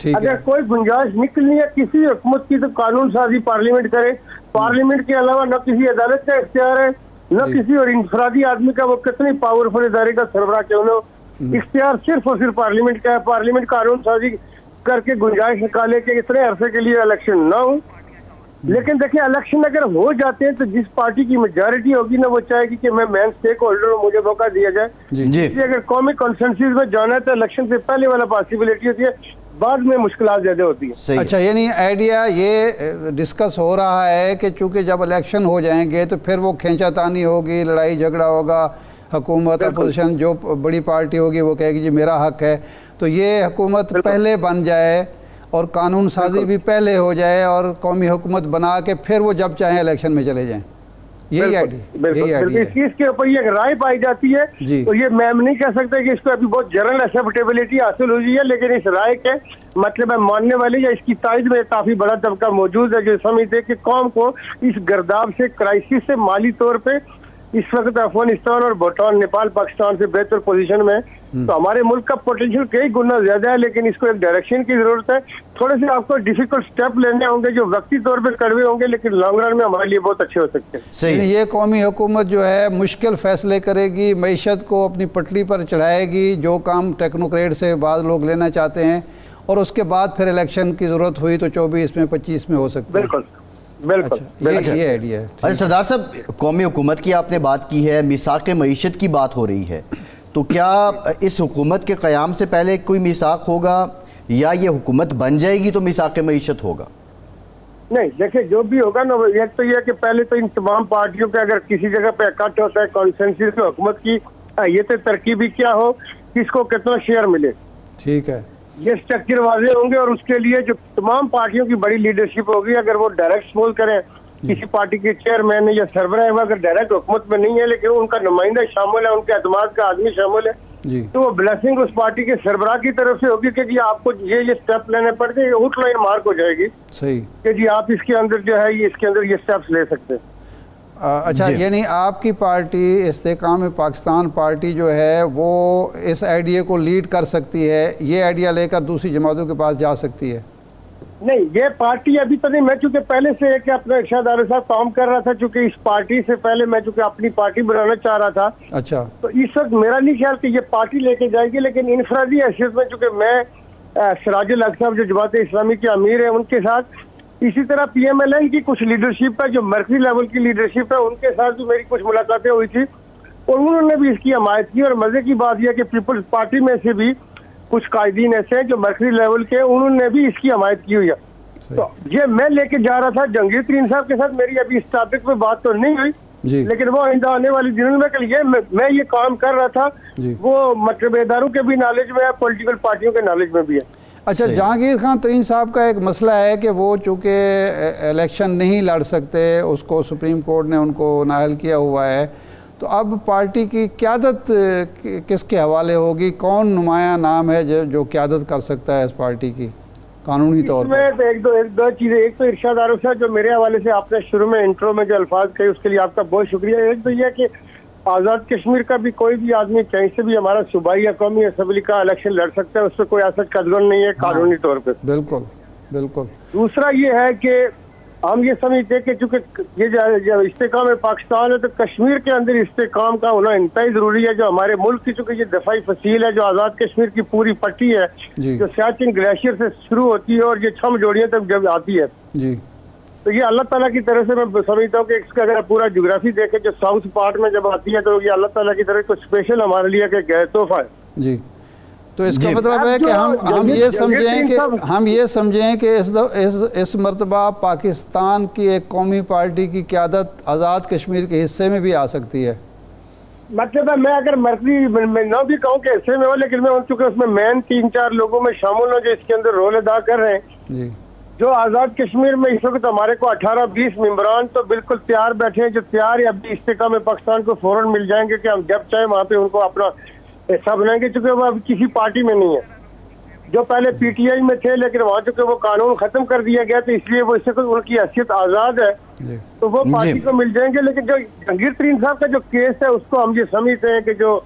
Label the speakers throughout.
Speaker 1: ٹھیک
Speaker 2: اگر
Speaker 1: ہے
Speaker 2: کوئی گنجائش نکلنی ہے کسی حکومت کی تو قانون سازی پارلیمنٹ کرے. پارلیمنٹ کے علاوہ نہ کسی عدالت کا اختیار ہے نہ کسی اور انفرادی آدمی کا, وہ کتنی پاورفل ادارے کا سربراہ کیوں نہ ہو, اختیار صرف اور صرف پارلیمنٹ کا ہے. پارلیمنٹ قانون سازی کر کے گنجائش نکالے کہ اتنے عرصے کے لیے الیکشن نہ ہو. لیکن دیکھیں الیکشن اگر ہو جاتے ہیں تو جس پارٹی کی میجارٹی ہوگی نا وہ چاہے گی کہ میں مین اسٹیک ہولڈر ہوں, مجھے موقع دیا جائے.
Speaker 3: جی
Speaker 2: اس لیے اگر قومی کنسنسس میں جانا ہے تو الیکشن سے پہلے والا پاسبلٹی ہوتی ہے, بعد میں مشکلات زیادہ ہوتی ہیں.
Speaker 3: صحیح.
Speaker 1: اچھا یعنی آئیڈیا یہ ڈسکس ہو رہا ہے کہ چونکہ جب الیکشن ہو جائیں گے تو پھر وہ کھینچا تانی ہوگی, لڑائی جھگڑا ہوگا, حکومت اپوزیشن جو بڑی پارٹی ہوگی وہ کہے گی جی میرا حق ہے, تو یہ حکومت پہلے بن جائے اور قانون سازی بھی پہلے ہو جائے اور قومی حکومت بنا کے پھر وہ جب چاہیں الیکشن میں چلے جائیں. یہی آئیڈیا
Speaker 2: اس چیز کے اوپر یہ رائے پائی جاتی ہے تو یہ میں نہیں کہہ سکتا کہ اس کو ابھی بہت جنرل ایکسیپٹیبلٹی حاصل ہوئی ہے, لیکن اس رائے کے مطلب ہے ماننے والے یا اس کی تائید میں کافی بڑا طبقہ موجود ہے جو سمجھتے کہ قوم کو اس گرداب سے, کرائسس سے مالی طور پہ اس وقت افغانستان اور بھوٹان, نیپال, پاکستان سے بہتر پوزیشن میں. تو ہمارے ملک کا پوٹینشیل کئی گنا زیادہ ہے, لیکن اس کو ایک ڈائریکشن کی ضرورت ہے. تھوڑے سے آپ کو ڈیفیکلٹ سٹیپ لینے ہوں گے جو وقتی طور پہ کڑوے ہوں گے, لیکن لانگ رن میں ہمارے لیے بہت اچھے ہو سکتے ہیں.
Speaker 3: صحیح.
Speaker 1: یہ قومی حکومت جو ہے مشکل فیصلے کرے گی, معیشت کو اپنی پٹری پر چڑھائے گی, جو کام ٹیکنوکریٹ سے بعض لوگ لینا چاہتے ہیں, اور اس کے بعد پھر الیکشن کی ضرورت ہوئی تو 24 میں 25 میں ہو سکتا ہے.
Speaker 2: بالکل بالکل.
Speaker 1: یہ آئیڈیا ہے.
Speaker 3: اچھا سردار صاحب, قومی حکومت کی آپ نے بات کی ہے, میثاق معیشت کی بات ہو رہی ہے, تو کیا اس حکومت کے قیام سے پہلے کوئی میثاق ہوگا یا یہ حکومت بن جائے گی تو میثاق معیشت ہوگا؟
Speaker 2: نہیں دیکھیں جو بھی ہوگا نا, ایک تو یہ کہ پہلے تو ان تمام پارٹیوں کے اگر کسی جگہ پہ اکٹھ ہوتا ہے کانسنسس میں حکومت کی حیثیت ترکیبی کیا ہو, کس کو کتنا شیئر ملے,
Speaker 1: ٹھیک ہے,
Speaker 2: یہ اسٹرکچر واضح ہوں گے. اور اس کے لیے جو تمام پارٹیوں کی بڑی لیڈرشپ ہوگی, اگر وہ ڈائریکٹ سپول کریں کسی پارٹی کے چیئرمین یا سربراہ ہے, اگر ڈائریکٹ حکومت میں نہیں ہے لیکن ان کا نمائندہ شامل ہے, ان کے اعتماد کا آدمی شامل ہے, تو وہ بلیسنگ اس پارٹی کے سربراہ کی طرف سے ہوگی کہ جی آپ کو یہ اسٹیپ لینے پڑتے ہیں, آؤٹ لائن مارک ہو جائے گی
Speaker 1: صحیح
Speaker 2: کہ جی آپ اس کے اندر جو ہے اس کے اندر یہ اسٹیپس لے سکتے ہیں.
Speaker 1: اچھا یعنی آپ کی پارٹی استحکام پاکستان پارٹی جو ہے وہ اس آئیڈیا کو لیڈ کر سکتی ہے, یہ آئیڈیا لے کر دوسری جماعتوں کے پاس جا سکتی ہے؟
Speaker 2: نہیں, یہ پارٹی ابھی تو نہیں. میں چونکہ پہلے سے ایک اپنا ارشاد عارف صاحب کام کر رہا تھا, چونکہ اس پارٹی سے پہلے میں چونکہ اپنی پارٹی بنانا چاہ رہا تھا.
Speaker 1: اچھا,
Speaker 2: تو اس وقت میرا نہیں خیال کہ یہ پارٹی لے کے جائے گی, لیکن انفرادی حیثیت میں چونکہ میں سراج الحق صاحب جو جماعت اسلامی کے امیر ہیں ان کے ساتھ, اسی طرح پی ایم ایل این کی کچھ لیڈرشپ ہے جو مرکزی لیول کی لیڈرشپ ہے, ان کے ساتھ بھی میری کچھ ملاقاتیں ہوئی تھی اور انہوں نے بھی اس کی حمایت کی. اور مزے کی بات یہ کہ پیپلز پارٹی میں سے بھی کچھ قائدین ایسے ہیں جو مرکزی لیول کے, انہوں نے بھی اس کی حمایت کی ہوئی ہے. تو یہ میں لے کے جا رہا تھا جہانگیر ترین صاحب کے ساتھ, میری ابھی اس ٹاپک پہ بات تو نہیں ہوئی, لیکن وہ آئندہ آنے والی دنوں میں یہ کام کر رہا تھا, وہ مطلب اداروں کے بھی نالج میں ہے, پولیٹیکل پارٹیوں کے نالج میں بھی ہے.
Speaker 1: اچھا جہانگیر خان ترین صاحب کا ایک مسئلہ ہے کہ وہ چونکہ الیکشن نہیں لڑ سکتے, اس کو سپریم کورٹ نے ان کو نااہل کیا ہوا ہے, تو اب پارٹی کی قیادت کس کے حوالے ہوگی, کون نمایاں نام ہے جو قیادت کر سکتا ہے اس پارٹی کی قانونی طور پر؟
Speaker 2: ایک دو چیزیں, ایک تو ارشاد عارف صاحب جو میرے حوالے سے آپ نے شروع میں انٹرو میں جو الفاظ کہے اس کے لیے آپ کا بہت شکریہ. ایک تو یہ کہ آزاد کشمیر کا بھی کوئی بھی آدمی کہیں سے بھی ہمارا صوبائی یا قومی اسمبلی کا الیکشن لڑ سکتا ہے, اس پہ کوئی ایسا قدغن نہیں ہے قانونی طور پہ.
Speaker 1: بالکل بالکل.
Speaker 2: دوسرا یہ ہے کہ ہم یہ سمجھتے ہیں کہ چونکہ یہ استحکام پاکستان ہے تو کشمیر کے اندر استحکام کا ہونا انتہائی ضروری ہے. جو ہمارے ملک کی چونکہ یہ دفاعی فصیل ہے, جو آزاد کشمیر کی پوری پٹی ہے جو سیاچن گلیشیئر سے شروع ہوتی ہے اور یہ 6 جوڑیاں تک جب آتی ہے, تو یہ اللہ تعالیٰ کی طرف سے میں سمجھتا ہوں کہ اس کا اگر پورا جغرافی دیکھیں جو ساؤتھ پارٹ میں جب آتی ہے تو یہ اللہ تعالیٰ کی طرف کو اسپیشل ہمارے لیے کہ گئے تحفہ ہے.
Speaker 1: جی, تو اس کا مطلب ہے کہ ہم یہ سمجھیں کہ اس مرتبہ پاکستان کی ایک قومی پارٹی کی قیادت آزاد کشمیر کے حصے میں بھی آ سکتی ہے.
Speaker 2: مطلب ہے میں اگر مرضی میں نہ بھی کہوں کہ حصے میں ہو, لیکن میں چونکہ اس میں مین 3-4 لوگوں میں شامل ہوں جو اس کے اندر رول ادا کر رہے ہیں.
Speaker 1: جی,
Speaker 2: جو آزاد کشمیر میں اس وقت ہمارے کو 18-20 ممبران تو بالکل تیار بیٹھے ہیں, جو تیار ہے ابھی استحکام پاکستان کو فوراً مل جائیں گے کہ ہم جب چاہیں وہاں پہ ان کو اپنا حصہ بنائیں گے, چونکہ وہ اب کسی پارٹی میں نہیں ہے. جو پہلے پی ٹی آئی میں تھے لیکن وہاں چونکہ وہ قانون ختم کر دیا گیا تو اس لیے وہ اس وقت ان کی حیثیت آزاد ہے, تو وہ پارٹی کو مل جائیں گے. لیکن جو جہانگیر ترین صاحب کا جو کیس ہے اس کو ہم یہ سمجھتے ہیں کہ جو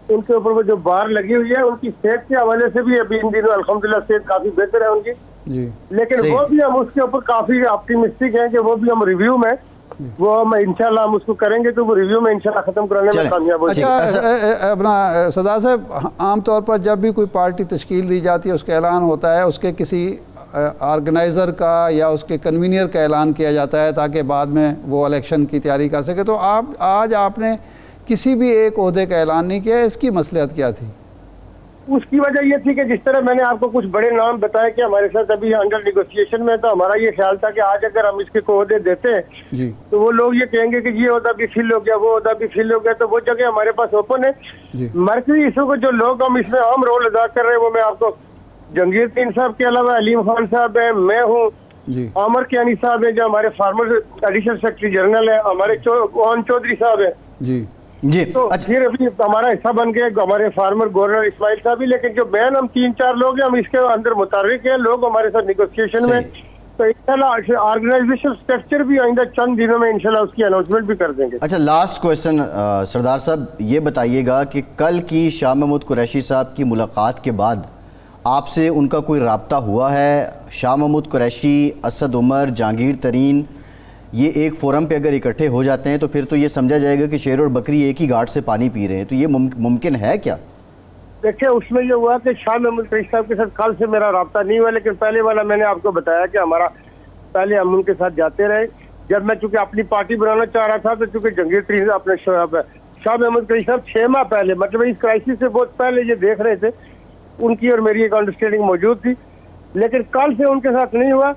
Speaker 2: ان کے اوپر وہ جو بار لگی ہوئی ہے، ان کی صحت کے حوالے سے بھی ابھی ان دنوں الحمدللہ صحت کافی بہتر ہے ان کی.
Speaker 1: جی
Speaker 2: لیکن
Speaker 3: صحیح.
Speaker 2: وہ بھی ہم اس کے اوپر کافی آپٹیمسٹک ہیں کہ وہ بھی ہم ریویو میں وہ ہم انشاءاللہ ہم اس کو کریں گے تو وہ ریویو میں انشاءاللہ ختم کرانے میں
Speaker 3: چلیں.
Speaker 2: کامیاب ہو جائے.
Speaker 1: اچھا اپنا سردار صاحب، عام طور پر جب بھی کوئی پارٹی تشکیل دی جاتی ہے اس کا اعلان ہوتا ہے، اس کے کسی آرگنائزر کا یا اس کے کنوینئر کا اعلان کیا جاتا ہے تاکہ بعد میں وہ الیکشن کی تیاری کر سکے. تو آج آپ نے کسی بھی ایک عہدے کا اعلان نہیں کیا، اس کی مصلحت کیا تھی؟
Speaker 2: اس کی وجہ یہ تھی کہ جس طرح میں نے آپ کو کچھ بڑے نام بتائے کہ ہمارے ساتھ ابھی انڈر نیگوسیشن میں، تو ہمارا یہ خیال تھا کہ آج اگر ہم اس کے عہدے دیتے ہیں
Speaker 1: جی
Speaker 2: تو وہ لوگ یہ کہیں گے کہ یہ عہدہ بھی فل ہو گیا، وہ عہدہ بھی فل ہو گیا، تو وہ جگہ ہمارے پاس اوپن ہے.
Speaker 1: جی
Speaker 2: مرکزی ایشو کو جو لوگ ہم اس میں اہم رول ادا کر رہے ہیں وہ میں آپ کو جنگیر تین صاحب کے علاوہ علیم خان صاحب ہیں، میں ہوں،
Speaker 1: جی
Speaker 2: عامر کیانی صاحب ہیں جو ہمارے فارمر ایڈیشنل سیکرٹری جنرل ہیں، ہمارے اوہن چودھری صاحب ہیں.
Speaker 1: جی
Speaker 3: جی
Speaker 2: تو پھر ابھی ہمارا حصہ بن گئے ہمارے فارمر گورنر اسماعیل صاحب بھی. لیکن جو مین ہم 3-4 لوگ ہیں ہم اس کے اندر متحرک ہیں، لوگ ہمارے ساتھ نیگوسیشن میں. تو انشاءاللہ آرگنائزیشن اسٹرکچر بھی آئندہ چند دنوں میں انشاءاللہ اس کی اناؤنسمنٹ بھی کر دیں گے.
Speaker 3: اچھا، لاسٹ کویسچن سردار صاحب یہ بتائیے گا کہ کل کی شاہ محمود قریشی صاحب کی ملاقات کے بعد آپ سے ان کا کوئی رابطہ ہوا ہے؟ شاہ محمود قریشی، اسد عمر، جہانگیر ترین یہ ایک فورم پہ اگر اکٹھے ہو جاتے ہیں تو پھر تو یہ سمجھا جائے گا کہ شیر اور بکری ایک ہی گھاٹ سے پانی پی رہے ہیں. تو یہ ممکن ہے کیا؟
Speaker 2: دیکھیں اس میں یہ ہوا کہ شاہ محمود قریشی صاحب کے ساتھ کل سے میرا رابطہ نہیں ہوا، لیکن پہلے والا میں نے آپ کو بتایا کہ ہمارا پہلے ہم ان کے ساتھ جاتے رہے. جب میں چونکہ اپنی پارٹی بنانا چاہ رہا تھا تو چونکہ جہانگیر ترین اپنے شاہ محمود قریشی صاحب 6 ماہ پہلے، مطلب اس کرائسس سے بہت پہلے یہ دیکھ رہے تھے، ان کی اور میری ایک انڈرسٹینڈنگ موجود تھی. لیکن کل سے ان کے ساتھ نہیں ہوا.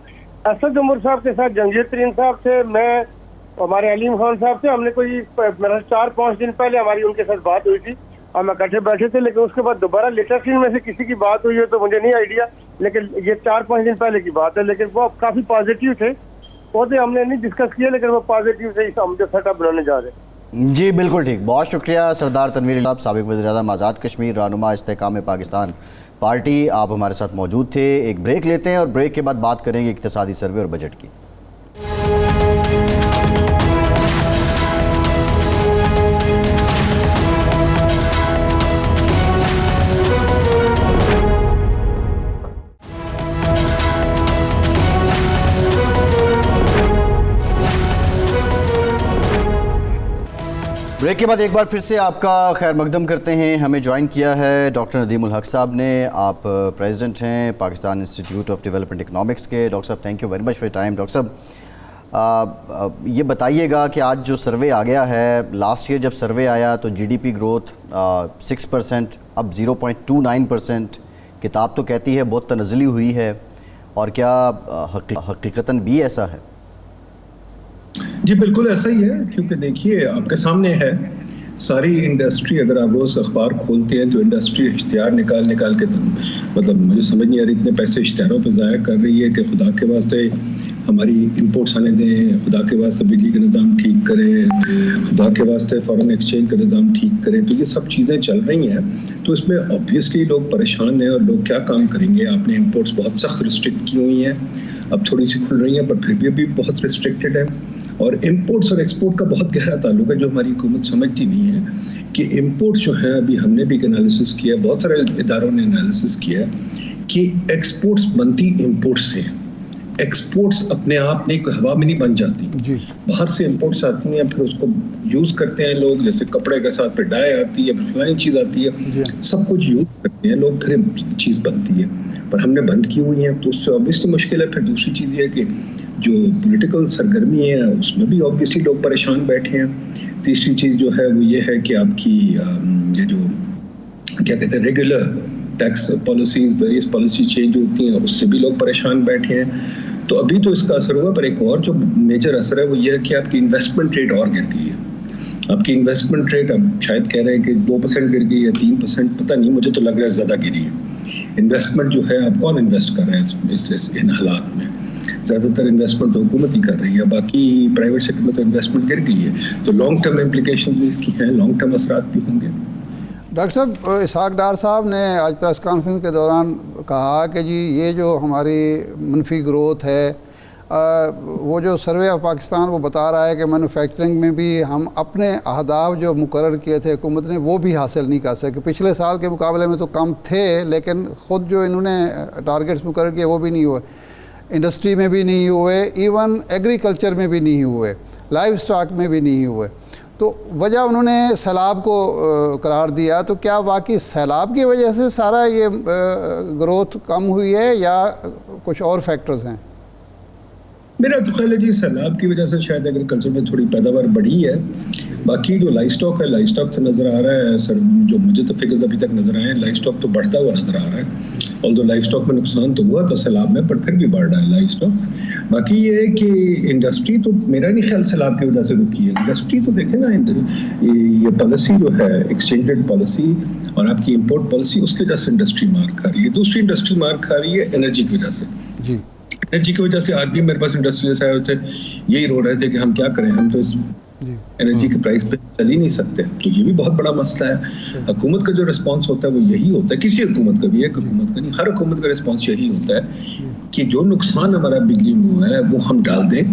Speaker 2: اسد عمر صاحب کے ساتھ جہانگیر ترین صاحب سے، میں ہمارے علیم خان صاحب سے ہم نے کوئی 4-5 دن پہلے ہماری ان کے ساتھ بات ہوئی تھی، ہم اکٹھے بیٹھے تھے. لیکن اس کے بعد دوبارہ لیٹرسین میں سے کسی کی بات ہوئی ہے تو مجھے نہیں آئیڈیا، لیکن یہ 4-5 دن پہلے کی بات ہے. لیکن وہ کافی پازیٹیو تھے، عہدے ہم نے نہیں ڈسکس کیے لیکن وہ پازیٹیو سے ہم جو سیٹ اپ بنانے جا رہے ہیں.
Speaker 3: جی بالکل ٹھیک. بہت شکریہ سردار تنویر صاحب، سابق وزیر اعظم آزاد کشمیر، رہنما استحکام پاکستان پارٹی. آپ ہمارے ساتھ موجود تھے. ایک بریک لیتے ہیں اور بریک کے بعد بات کریں گے اقتصادی سروے اور بجٹ کی. بریک کے بعد ایک بار پھر سے آپ کا خیر مقدم کرتے ہیں. ہمیں جوائن کیا ہے ڈاکٹر ندیم الحق صاحب نے. آپ پریزیڈنٹ ہیں Pakistan institute of development economics کے. ڈاکٹر صاحب thank you very much for your time. Doctor صاحب یہ بتائیے گا کہ آج جو سروے آ گیا ہے، لاسٹ ایئر جب سروے آیا تو جی ڈی پی گروتھ 6%، اب 0.29%. کتاب تو کہتی ہے بہت تنزلی ہوئی ہے، اور کیا حقیقتاً بھی ایسا ہے؟
Speaker 4: جی بالکل ایسا ہی ہے، کیونکہ دیکھیے آپ کے سامنے ہے ساری انڈسٹری. اگر آپ روز اخبار کھولتے ہیں تو انڈسٹری اشتہار نکال کے مطلب مجھے سمجھ نہیں آ رہی اتنے پیسے اشتہاروں پہ ضائع کر رہی ہے کہ خدا کے واسطے ہماری امپورٹس آنے دیں، خدا کے واسطے بجلی کا نظام ٹھیک کریں، خدا کے واسطے فارن ایکسچینج کا نظام ٹھیک کریں. تو یہ سب چیزیں چل رہی ہیں، تو اس میں آبویسلی لوگ پریشان ہیں اور لوگ کیا کام کریں گے. آپ نے امپورٹس بہت سخت ریسٹرکٹ کی ہوئی ہیں، اب تھوڑی سی کھل رہی ہیں پر پھر بھی ابھی بہت ریسٹرکٹیڈ ہے. اور امپورٹس اور ایکسپورٹ کا بہت گہرا تعلق ہے جو ہماری حکومت سمجھتی نہیں ہے کہ امپورٹس جو ہیں، ابھی ہم نے بھی ایک انالیسس کیا، بہت سارے اداروں نے انالیسس کیا کہ ایکسپورٹس بنتی امپورٹس سے. ایکسپورٹس اپنے آپ نہیں کوئی ہوا میں نہیں بن جاتی، باہر سے امپورٹس آتی ہیں، پھر اس کو یوز کرتے ہیں لوگ. جیسے کپڑے کے ساتھ پھر ڈائی آتی ہے، پھر فلانی چیز آتی ہے، سب کچھ یوز کرتے ہیں لوگ، پھر چیز بنتی ہے. پر ہم نے بند کی ہوئی ہیں تو اس سے آبویسلی مشکل ہے. پھر دوسری چیز یہ ہے کہ جو پولیٹیکل سرگرمی ہے اس میں بھی آبویسلی لوگ پریشان بیٹھے ہیں. تیسری چیز جو ہے وہ یہ ہے کہ آپ کی یہ جو کیا کہتے ہیں regular tax policies, various policy change ہوتی ہیں، اس سے بھی لوگ پریشان بیٹھے ہیں. تو ابھی تو اس کا اثر ہوا، پر ایک اور جو میجر اثر ہے وہ یہ ہے کہ آپ کی انویسٹمنٹ ریٹ اور گر گئی ہے. آپ کی انویسٹمنٹ ریٹ اب شاید کہہ رہے ہیں کہ 2% گر گئی یا 3%، پتہ نہیں، مجھے تو لگ رہا ہے زیادہ گری ہے. انویسٹمنٹ جو ہے اب کون انویسٹ کر رہا ہے ان حالات میں؟ زیادہ تر انویسٹمنٹ تو حکومت ہی کر رہی ہے، باقی پرائیویٹ سیکٹر میں تو انویسٹمنٹ گر گئی ہے. تو لانگ ٹرم امپلیکیشن بھی اس کی ہیں، لانگ ٹرم اثرات بھی ہوں گے.
Speaker 1: ڈاکٹر صاحب، اسحاق ڈار صاحب نے آج پریس کانفرنس کے دوران کہا کہ جی یہ جو ہماری منفی گروتھ ہے، وہ جو سروے آف پاکستان وہ بتا رہا ہے کہ مینوفیکچرنگ میں بھی ہم اپنے اہداف جو مقرر کیے تھے حکومت نے وہ بھی حاصل نہیں کر سکے. پچھلے سال کے مقابلے میں تو کم تھے, لیکن خود جو انہوں نے ٹارگیٹس مقرر کیے وہ بھی نہیں ہوئے, انڈسٹری میں بھی نہیں ہوئے, ایون ایگریکلچر میں بھی نہیں ہوئے, لائف سٹاک میں بھی نہیں ہوئے. تو وجہ انہوں نے سیلاب کو قرار دیا. تو کیا واقعی سیلاب کی وجہ سے سارا یہ گروتھ کم ہوئی ہے یا کچھ اور فیکٹرز ہیں؟
Speaker 4: میرا تو خیال ہے جی سیلاب کی وجہ سے شاید ایگریکلچر میں تھوڑی پیداوار بڑھی ہے. باقی جو لائف سٹاک ہے, لائف سٹاک تو نظر آ رہا ہے سر, جو مجھے تو فگرز ابھی تک نظر آئے ہیں, لائف سٹاک تو بڑھتا ہوا نظر آ رہا ہے. although لائف سٹاک میں نقصان تو ہوا تھا سیلاب میں, پر پھر بھی بڑھ رہا ہے لائف سٹاک. باقی یہ ہے کہ انڈسٹری تو میرا نہیں خیال سیلاب کی وجہ سے رکی ہے. انڈسٹری تو دیکھیں نا, یہ پالیسی جو ہے ایکسچینج ریٹ پالیسی اور آپ کی امپورٹ پالیسی, اس کی وجہ سے انڈسٹری مار کھا رہی ہے. دوسری انڈسٹری مار کھا رہی ہے انرجی کی وجہ سے. جی انرجی کی وجہ سے آج بھی میرے پاس انڈسٹریز آئے ہوتے یہی رو رہے تھے کہ ہم کیا کریں, ہم تو انرجی کے پرائس پہ چل ہی نہیں سکتے. تو یہ بھی بہت بڑا مسئلہ ہے. حکومت کا جو رسپانس ہوتا ہے وہ یہی ہوتا ہے, کسی حکومت کا بھی, ایک حکومت کا نہیں, ہر حکومت کا رسپانس یہی ہوتا ہے کہ جو نقصان ہمارا بجلی میں ہوا ہے وہ ہم ڈال دیں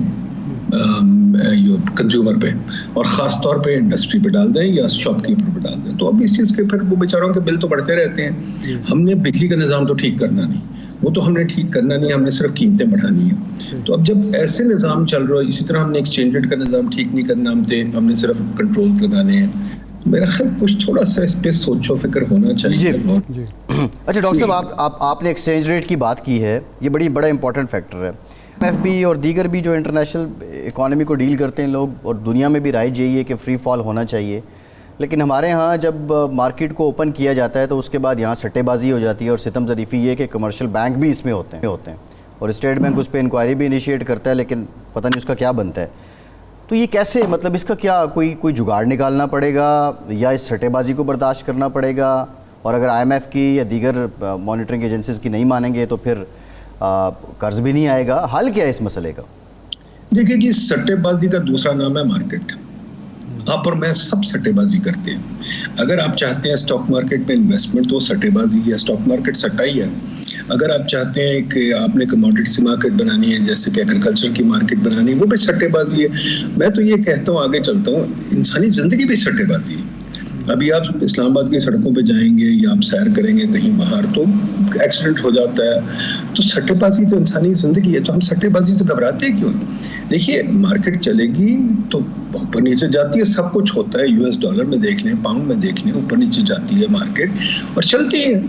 Speaker 4: کنزیومر پہ, اور خاص طور پہ انڈسٹری پہ ڈال دیں یا شاپ کیپر پہ ڈال دیں. تو اب اس چیز کے پھر وہ بیچاروں کے بل تو بڑھتے رہتے ہیں. ہم نے بجلی کا نظام تو ٹھیک کرنا نہیں, وہ تو ہم نے ٹھیک کرنا نہیں, ہم نے صرف قیمتیں بڑھانی ہیں. تو اب جب ایسے نظام چل رہا ہے, اسی طرح ہم نے ایکسچینج ریٹ کا نظام ٹھیک نہیں کرنا, ہم نے صرف کنٹرول لگانے ہیں. میرا خیال کچھ تھوڑا سا اس پہ سوچ و فکر ہونا چاہیے.
Speaker 3: اچھا ڈاکٹر صاحب, آپ نے ایکسچینج ریٹ کی بات کی ہے, یہ بڑا امپورٹنٹ فیکٹر ہے. IMF بھی اور دیگر بھی جو انٹرنیشنل اکانومی کو ڈیل کرتے ہیں لوگ, اور دنیا میں بھی رائج یہی ہے کہ فری فال ہونا چاہیے. لیکن ہمارے ہاں جب مارکیٹ کو اوپن کیا جاتا ہے تو اس کے بعد یہاں سٹے بازی ہو جاتی ہے, اور ستم ظریفی یہ کہ کمرشل بینک بھی اس میں ہوتے ہیں اور اسٹیٹ بینک اس پہ انکوائری بھی انیشیٹ کرتا ہے, لیکن پتہ نہیں اس کا کیا بنتا ہے. تو یہ کیسے, مطلب اس کا کیا کوئی جگاڑ نکالنا پڑے گا یا اس سٹے بازی کو برداشت کرنا پڑے گا؟ اور اگر IMF کی یا دیگر مانیٹرنگ ایجنسیز کی نہیں مانیں گے تو پھر قرض بھی نہیں آئے گا. حل کیا ہے اس مسئلے کا؟
Speaker 4: دیکھیں جی, سٹے بازی کا دوسرا نام ہے مارکیٹ. آپ اور میں سب سٹے بازی کرتے ہیں. اگر آپ چاہتے ہیں سٹاک مارکیٹ میں انویسٹمنٹ تو سٹے بازی ہے, سٹاک مارکیٹ سٹا ہی ہے. اگر آپ چاہتے ہیں کہ آپ نے کموڈیٹی مارکیٹ بنانی ہے, جیسے کہ ایگریکلچر کی مارکیٹ بنانی ہے, وہ بھی سٹے بازی ہے. میں تو یہ کہتا ہوں, آگے چلتا ہوں, انسانی زندگی بھی سٹے بازی ہے. ابھی آپ اسلام آباد کی سڑکوں پہ جائیں گے یا آپ سیر کریں گے کہیں باہر تو ایکسیڈنٹ ہو جاتا ہے. تو سٹے بازی تو انسانی زندگی ہے, تو ہم سٹے بازی سے گھبراتے کیوں؟ دیکھیے مارکیٹ چلے گی تو اوپر نیچے جاتی ہے, سب کچھ ہوتا ہے. US ڈالر میں دیکھ لیں, پاؤنڈ میں دیکھ لیں, اوپر نیچے جاتی ہے مارکیٹ اور چلتی ہے.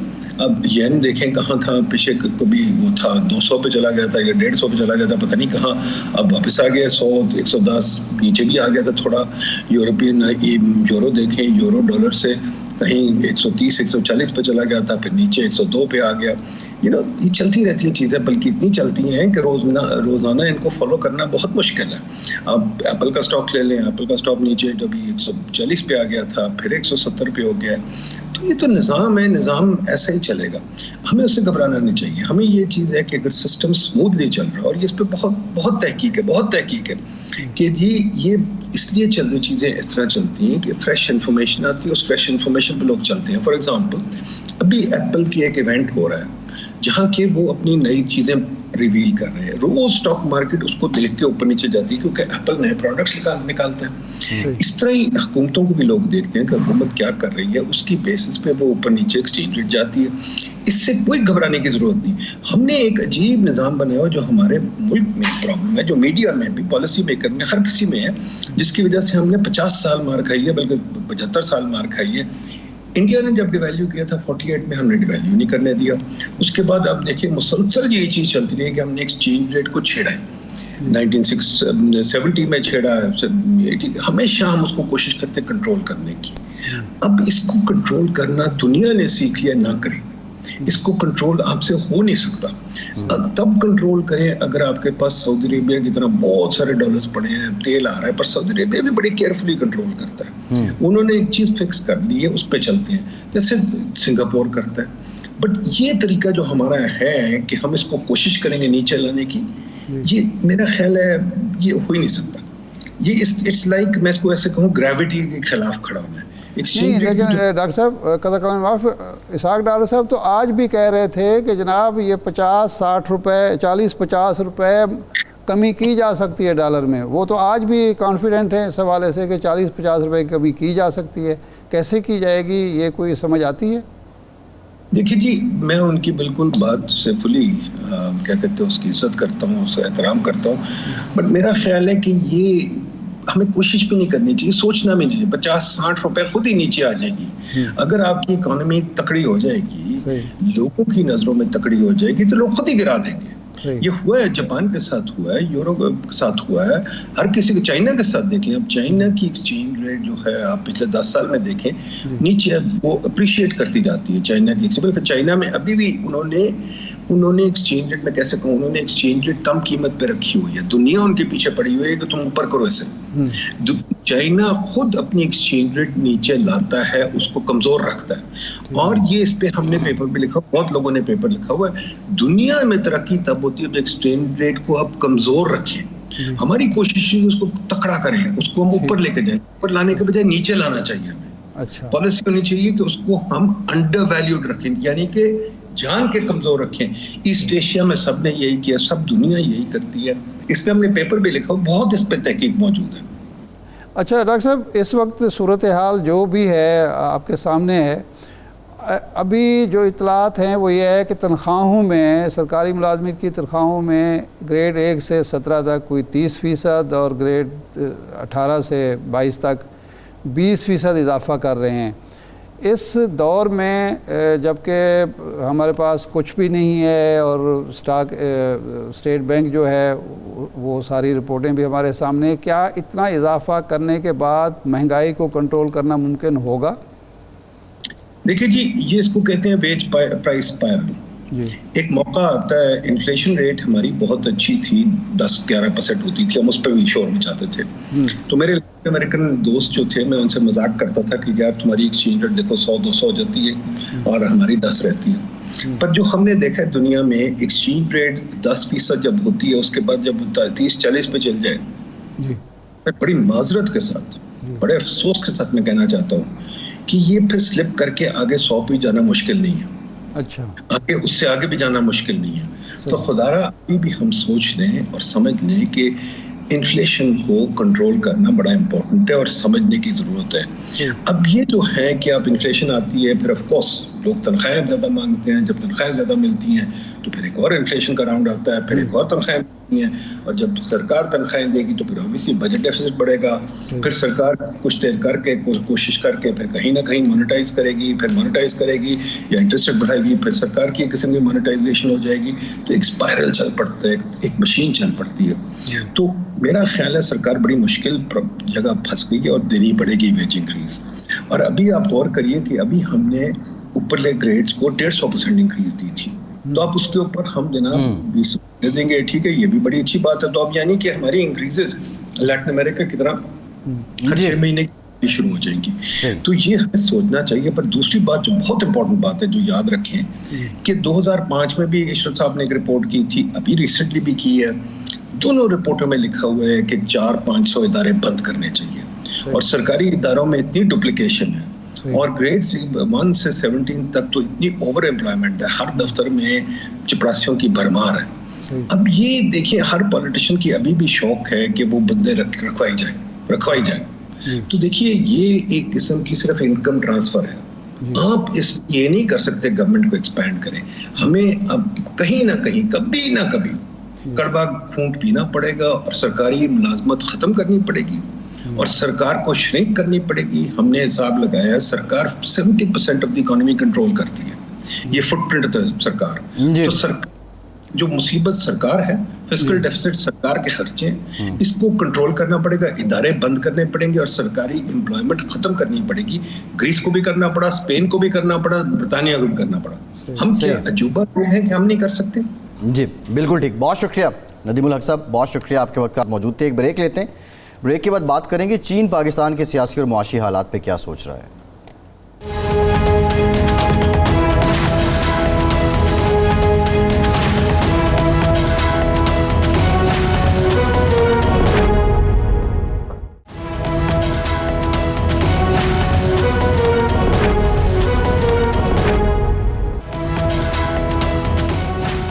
Speaker 4: اب ین دیکھیں کہاں تھا پیچھے, کبھی وہ تھا 200 پہ چلا گیا تھا یا 150 پہ چلا گیا تھا, پتہ نہیں کہاں, اب واپس آ گیا 100 110 نیچے بھی آ گیا تھا تھوڑا. یورپین یورو دیکھیں, یورو ڈالر سے کہیں 130 140 پہ چلا گیا تھا, پھر نیچے 102 پہ آ گیا. یہ چلتی رہتی ہیں چیزیں, بلکہ اتنی چلتی ہیں کہ روزانہ ان کو فالو کرنا بہت مشکل ہے. اب ایپل کا سٹاک لے لیں, ایپل کا سٹاک نیچے جب 140 پہ آ گیا تھا, پھر 170 پہ ہو گیا. تو یہ تو نظام ہے, نظام ایسا ہی چلے گا, ہمیں اس سے گھبرانا نہیں چاہیے. ہمیں یہ چیز ہے کہ اگر سسٹم سموتھلی چل رہا ہے, اور یہ اس پہ بہت تحقیق ہے کہ یہ اس لیے چل رہی چیزیں اس طرح چلتی ہیں کہ فریش انفارمیشن آتی ہے, اس فریش انفارمیشن پہ لوگ چلتے ہیں. فار ایگزامپل ابھی ایپل کی ایک ایونٹ ہو رہا ہے جہاں کہ وہ اپنی نئی چیزیں ریویل کر رہے ہیں. روز سٹاک مارکیٹ اس کو دیکھ کے اوپر نیچے جاتی ہے کیونکہ ایپل نئے پروڈکٹس نکالتا ہے. اس طرح ہی حکومتوں کو بھی لوگ دیکھتے ہیں کہ حکومت کیا کر رہی ہے, اس کی بیسس پہ وہ اوپر نیچے ایکسچینج ریٹ جاتی ہے. اس سے کوئی گھبرانے کی ضرورت نہیں. ہم نے ایک عجیب نظام بنایا ہوا جو ہمارے ملک میں پرابلم ہے, جو میڈیا میں بھی, پالیسی میکر میں, ہر کسی میں ہے, جس کی وجہ سے ہم نے 50 سال مار کھائی ہے, بلکہ 75 سال مار کھائی ہے. انڈیا نے جب ڈیویلیو کیا تھا 48 میں, ہم نے ڈیویلیو نہیں کرنے دیا. اس کے بعد آپ دیکھیں مسلسل یہی چیز چلتی رہی کہ ہم نے ایکسچینج ریٹ کو چھیڑا ہے. 1970 میں چھیڑا, 80 ہمیشہ ہم اس کو کوشش کرتے کنٹرول کرنے کی. اب اس کو کنٹرول کرنا دنیا نے سیکھ لیا, نہ کریں. اس کو کنٹرول آپ سے ہو نہیں سکتا. تب کنٹرول کریں اگر آپ کے پاس سعودی عربیہ کی طرح بہت سارے ڈالرز پڑے ہیں, تیل آ رہا ہے, پر سعودی عربیہ بھی بڑی کیئرفلی کنٹرول کرتا ہے. انہوں نے ایک چیز فکس کر لی ہے, اس پہ چلتے ہیں, جیسے سنگاپور کرتا ہے. بٹ یہ طریقہ جو ہمارا ہے کہ ہم اس کو کوشش کریں گے نیچے لانے کی, یہ میرا خیال ہے یہ ہو ہی نہیں سکتا. یہ اٹس لائک, میں اس کو ایسے کہوں, گریوٹی کے خلاف کھڑا ہونا ہے.
Speaker 1: نہیں, لیکن ڈاکٹر صاحب قدر کلام معاف, اسحاق ڈار صاحب تو آج بھی کہہ رہے تھے کہ جناب یہ 50-60 روپے, 40-50 روپے کمی کی جا سکتی ہے ڈالر میں، وہ تو آج بھی کانفیڈنٹ ہیں اس حوالے سے کہ 40-50 روپے کی کمی کی جا سکتی ہے، کیسے کی جائے گی یہ کوئی سمجھ آتی ہے؟
Speaker 4: دیکھیے جی، میں ان کی بالکل بات سے فلی کیا کہتے ہیں اس کی عزت کرتا ہوں، اس کا احترام کرتا ہوں، بٹ میرا خیال ہے کہ یہ ہمیں کوشش بھی نہیں کرنی چاہیے، سوچنا بھی نہیں، 50-60 روپے خود ہی نیچے آ جائے گی۔ اگر آپ کی اکانومی تکڑی ہو جائے گی، لوگوں کی نظروں میں تکڑی ہو جائے گی، تو لوگ خود ہی گرا دیں گے۔ یہ ہوا ہے، جاپان کے ساتھ ہوا ہے، یورپ کے ساتھ ہوا ہے، ہر کسی کو، چائنا کے ساتھ دیکھ لیں۔ اب چائنا کی ایکسچینج ریٹ جو ہے آپ پچھلے 10 سال میں دیکھیں نیچے وہ اپریشیٹ کرتی جاتی ہے چائنا کی ایکسچینج۔ چائنا میں ابھی بھی انہوں نے ایکسچینج ریٹ میں کیسے کہوں، انہوں نے ایکسچینج ریٹ کم قیمت پہ رکھی ہوئی ہے، دنیا ان کے پیچھے پڑی ہوئی ہے کہ تم اوپر کرو اسے۔ چائنا خود اپنی ایکسچینج ریٹ نیچے لاتا ہے، اس کو کمزور رکھتا ہے، اور یہ اس پہ ہم نے پیپر بھی لکھا، بہت لوگوں نے پیپر لکھا ہوا ہے۔ دنیا میں ترقی تب ہوتی ہے جب ایکسچینج ریٹ کو آپ کمزور رکھیں۔ ہماری کوشش ہے اس کو تکڑا کریں، اس کو ہم اوپر لے کے جائیں، اوپر لانے کے بجائے نیچے لانا چاہیے ہمیں۔
Speaker 1: اچھا،
Speaker 4: پالیسی ہونی چاہیے کہ اس کو ہم انڈر ویلیوڈ رکھیں، یعنی کہ جان کے کمزور رکھیں۔ ایسٹ ایشیا میں سب نے یہی کیا، سب دنیا یہی کرتی ہے، اس پہ ہم نے پیپر بھی لکھا، بہت اس پہ تحقیق موجود ہے۔
Speaker 1: اچھا ڈاکٹر صاحب، اس وقت صورتحال جو بھی ہے آپ کے سامنے ہے، ابھی جو اطلاعات ہیں وہ یہ ہے کہ تنخواہوں میں، سرکاری ملازمین کی تنخواہوں میں گریڈ 1 سے 17 تک کوئی 30% اور گریڈ 18 سے 22 تک 20% اضافہ کر رہے ہیں۔ اس دور میں جبکہ ہمارے پاس کچھ بھی نہیں ہے، اور اسٹیٹ بینک جو ہے وہ ساری رپورٹیں بھی ہمارے سامنے، کیا اتنا اضافہ کرنے کے بعد مہنگائی کو کنٹرول کرنا ممکن ہوگا؟
Speaker 4: دیکھیے جی، یہ اس کو کہتے ہیں ویج پرائس اسپائرل۔ ایک موقع آتا ہے، انفلیشن ریٹ ہماری بہت اچھی تھی، 10-11% ہوتی تھی، ہم اس پہ بھی شور مچاتے تھے۔ تو میرے امریکن دوست جو تھے، میں ان سے مذاق کرتا تھا کہ یار تمہاری ایکسچینج ریٹ دیکھو 100-200 ہو جاتی ہے اور ہماری 10 رہتی ہے۔ پر جو ہم نے دیکھا ہے دنیا میں، ایکسچینج ریٹ 10% جب ہوتی ہے، اس کے بعد جب 30-40 پہ چل جائے، بڑی معذرت کے ساتھ، بڑے افسوس کے ساتھ میں کہنا چاہتا ہوں کہ یہ پھر سلپ کر کے آگے 100 پہ جانا مشکل نہیں ہے۔
Speaker 1: اچھا،
Speaker 4: آگے اس سے آگے بھی جانا مشکل نہیں ہے۔ تو خدارا ابھی بھی ہم سوچ لیں اور سمجھ لیں کہ انفلیشن کو کنٹرول کرنا بڑا امپورٹنٹ ہے اور سمجھنے کی ضرورت ہے۔ اب یہ جو ہے کہ اب انفلیشن آتی ہے، پھر آف کورس لوگ تنخواہیں زیادہ مانگتے ہیں، جب تنخواہیں زیادہ ملتی ہیں تو پھر ایک اور انفلیشن کا راؤنڈ آتا ہے، پھر ایک اور تنخواہیں ملتی ہیں، اور جب سرکار تنخواہیں دے گی تو پھر اوبیسلی بجٹ ڈیفیسٹ بڑھے گا، پھر سرکار کچھ دیر کر کے کوشش کر کے پھر کہیں نہ کہیں مانیٹائز کرے گی، پھر مانیٹائز کرے گی یا انٹرسٹ ریٹ بڑھائے گی، پھر سرکار کی ایک قسم کی مانیٹائزیشن ہو جائے گی، تو ایک اسپائرل چل پڑتا ہے، ایک مشین چل پڑتی ہے۔ تو میرا خیال ہے سرکار بڑی مشکل جگہ پھنس گئی ہے اور دینی پڑے گی ویج انکریز۔ اور ابھی آپ غور کریے کہ ابھی ہم نے اوپرلے گریڈز کو 150% انکریز دی تھی، تو آپ اس کے اوپر ہم جناب 20 دے دیں گے، ٹھیک ہے، یہ بھی بڑی اچھی بات ہے۔ تو اب یعنی کہ ہماری انکریزز لیٹن امریکہ کی طرح ہر 6 مہینے کی شروع ہو جائیں گی۔ تو یہ ہمیں سوچنا چاہیے۔ پر دوسری بات جو بہت امپورٹنٹ بات ہے، جو یاد رکھیں کہ 2005 میں بھی عشرت صاحب نے ایک رپورٹ کی تھی، ابھی ریسنٹلی بھی کی ہے، دونوں رپورٹوں میں لکھا ہوا ہے کہ 400-500 ادارے بند کرنے چاہیے، اور سرکاری اداروں میں اتنی ڈپلیکیشن ہے، اور گریڈ 1 سے 17 تک تو اتنی اوور امپلائمنٹ ہے، ہر دفتر میں چپڑاسیوں کی بھرمار ہے۔ اب یہ دیکھیں، ہر پولیٹیشین کی ابھی بھی شوق ہے کہ وہ بندے رکھوائی جائے۔ تو دیکھیے، یہ ایک قسم کی صرف انکم ٹرانسفر ہے۔ آپ یہ نہیں کر سکتے گورنمنٹ کو ایکسپینڈ کریں، ہمیں اب کہیں نہ کہیں کبھی نہ کبھی کڑوا گھونٹ پینا پڑے گا، اور سرکاری ملازمت ختم کرنی پڑے گی، اور سرکار کو شرنک کرنی پڑے گی۔ ہم نے حساب لگایا ہے، سرکار 70% آف دی اکانومی کنٹرول کرتی ہے، یہ فٹ پرنٹ ہے سرکار۔ تو سرکار جو مصیبت سرکار ہے، فسکل ڈیفیسٹ سرکار کے خرچے ہیں، اس کو کنٹرول کرنا پڑے گا، ادارے بند کرنے پڑیں گے، اور سرکاری امپلائمنٹ ختم کرنی پڑے گی۔ گریس کو بھی کرنا پڑا، اسپین کو بھی کرنا پڑا، برطانیہ کو بھی کرنا پڑا۔ ہم کیا عجوبہ لوگ ہیں کہ ہم نہیں کر سکتے؟
Speaker 3: جی بالکل ٹھیک، بہت شکریہ ندیم الحق صاحب، بہت شکریہ، آپ کے وقت آپ موجود تھے۔ ایک بریک لیتے ہیں، بریک کے بعد بات کریں گے چین پاکستان کے سیاسی اور معاشی حالات پہ کیا سوچ رہا ہے۔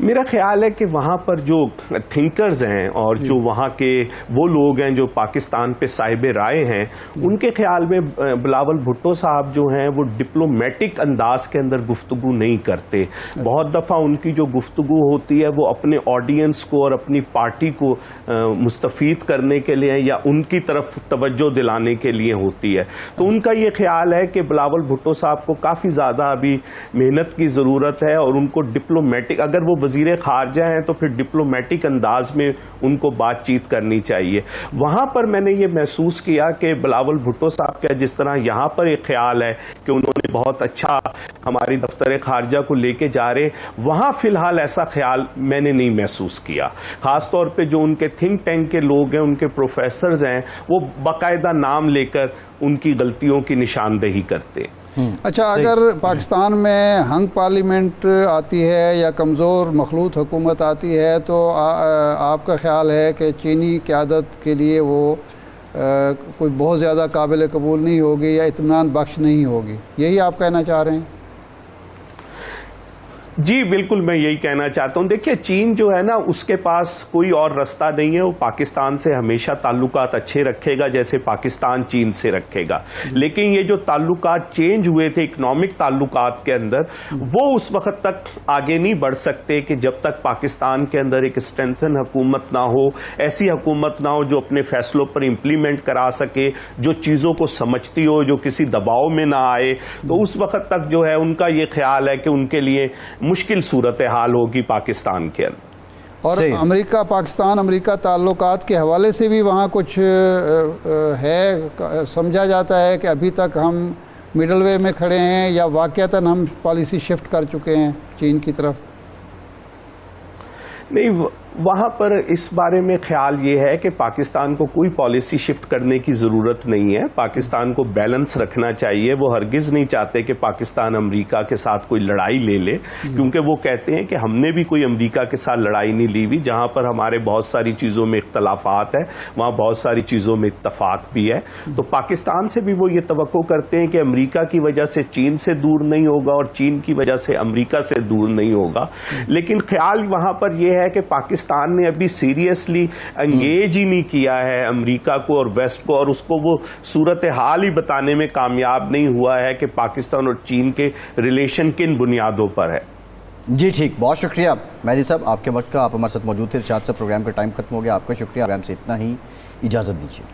Speaker 5: میرا خیال ہے کہ وہاں پر جو تھنکرز ہیں اور جو وہاں کے وہ لوگ ہیں جو پاکستان پہ صاحب رائے ہیں، ان کے خیال میں بلاول بھٹو صاحب جو ہیں وہ ڈپلومیٹک انداز کے اندر گفتگو نہیں کرتے. بہت دفعہ ان کی جو گفتگو ہوتی ہے وہ اپنے آڈینس کو اور اپنی پارٹی کو مستفید کرنے کے لیے یا ان کی طرف توجہ دلانے کے لیے ہوتی ہے. تو ان کا یہ خیال ہے کہ بلاول بھٹو صاحب کو کافی زیادہ ابھی محنت کی ضرورت ہے اور ان کو ڈپلومیٹک، اگر وہ وزیر خارجہ ہیں تو پھر ڈپلومیٹک انداز میں ان کو بات چیت کرنی چاہیے. وہاں پر میں نے یہ محسوس کیا کہ بلاول بھٹو صاحب کا جس طرح یہاں پر ایک خیال ہے کہ انہوں نے بہت اچھا ہماری دفتر خارجہ کو لے کے جا رہے، وہاں فی الحال ایسا خیال میں نے نہیں محسوس کیا. خاص طور پہ جو ان کے تھنک ٹینک کے لوگ ہیں، ان کے پروفیسرز ہیں، وہ باقاعدہ نام لے کر ان کی غلطیوں کی نشاندہی کرتے.
Speaker 1: اچھا، اگر پاکستان میں ہنگ پارلیمنٹ آتی ہے یا کمزور مخلوط حکومت آتی ہے تو آپ کا خیال ہے کہ چینی قیادت کے لیے وہ کوئی بہت زیادہ قابل قبول نہیں ہوگی یا اطمینان بخش نہیں ہوگی، یہی آپ کہنا چاہ رہے ہیں؟
Speaker 5: جی بالکل، میں یہی کہنا چاہتا ہوں. دیکھیے چین جو ہے نا، اس کے پاس کوئی اور رستہ نہیں ہے. وہ پاکستان سے ہمیشہ تعلقات اچھے رکھے گا جیسے پاکستان چین سے رکھے گا، لیکن یہ جو تعلقات چینج ہوئے تھے اکنامک تعلقات کے اندر، وہ اس وقت تک آگے نہیں بڑھ سکتے کہ جب تک پاکستان کے اندر ایک اسٹرینتھن حکومت نہ ہو، ایسی حکومت نہ ہو جو اپنے فیصلوں پر امپلیمنٹ کرا سکے، جو چیزوں کو سمجھتی ہو، جو کسی دباؤ میں نہ آئے. تو اس وقت تک جو ہے ان کا یہ خیال ہے کہ ان کے لیے مشکل صورتحال ہوگی پاکستان کے اندر.
Speaker 1: اور امریکہ پاکستان امریکہ تعلقات کے حوالے سے بھی وہاں کچھ ہے، سمجھا جاتا ہے کہ ابھی تک ہم مڈل وے میں کھڑے ہیں یا واقعتاً ہم پالیسی شفٹ کر چکے ہیں چین کی طرف؟
Speaker 5: نہیں، وہاں پر اس بارے میں خیال یہ ہے کہ پاکستان کو کوئی پالیسی شفٹ کرنے کی ضرورت نہیں ہے. پاکستان کو بیلنس رکھنا چاہیے. وہ ہرگز نہیں چاہتے کہ پاکستان امریکہ کے ساتھ کوئی لڑائی لے لے، کیونکہ وہ کہتے ہیں کہ ہم نے بھی کوئی امریکہ کے ساتھ لڑائی نہیں لی ہوئی. جہاں پر ہمارے بہت ساری چیزوں میں اختلافات ہیں، وہاں بہت ساری چیزوں میں اتفاق بھی ہے. تو پاکستان سے بھی وہ یہ توقع کرتے ہیں کہ امریکہ کی وجہ سے چین سے دور نہیں ہوگا اور چین کی وجہ سے امریکہ سے دور نہیں ہوگا. لیکن خیال وہاں پر یہ ہے کہ پاکستان نے ابھی سیریسلی انگیج ہی نہیں کیا ہے امریکہ کو اور ویسٹ کو، اور اس کو وہ صورتحال ہی بتانے میں کامیاب نہیں ہوا ہے کہ پاکستان اور چین کے ریلیشن کن بنیادوں پر ہے.
Speaker 3: جی ٹھیک، بہت شکریہ مہدی صاحب آپ کے وقت کا. آپ ہمارے ساتھ موجود تھے. ارشاد صاحب پروگرام کا ٹائم ختم ہو گیا. آپ کا شکریہ. پروگرام سے اتنا ہی، اجازت دیجیے.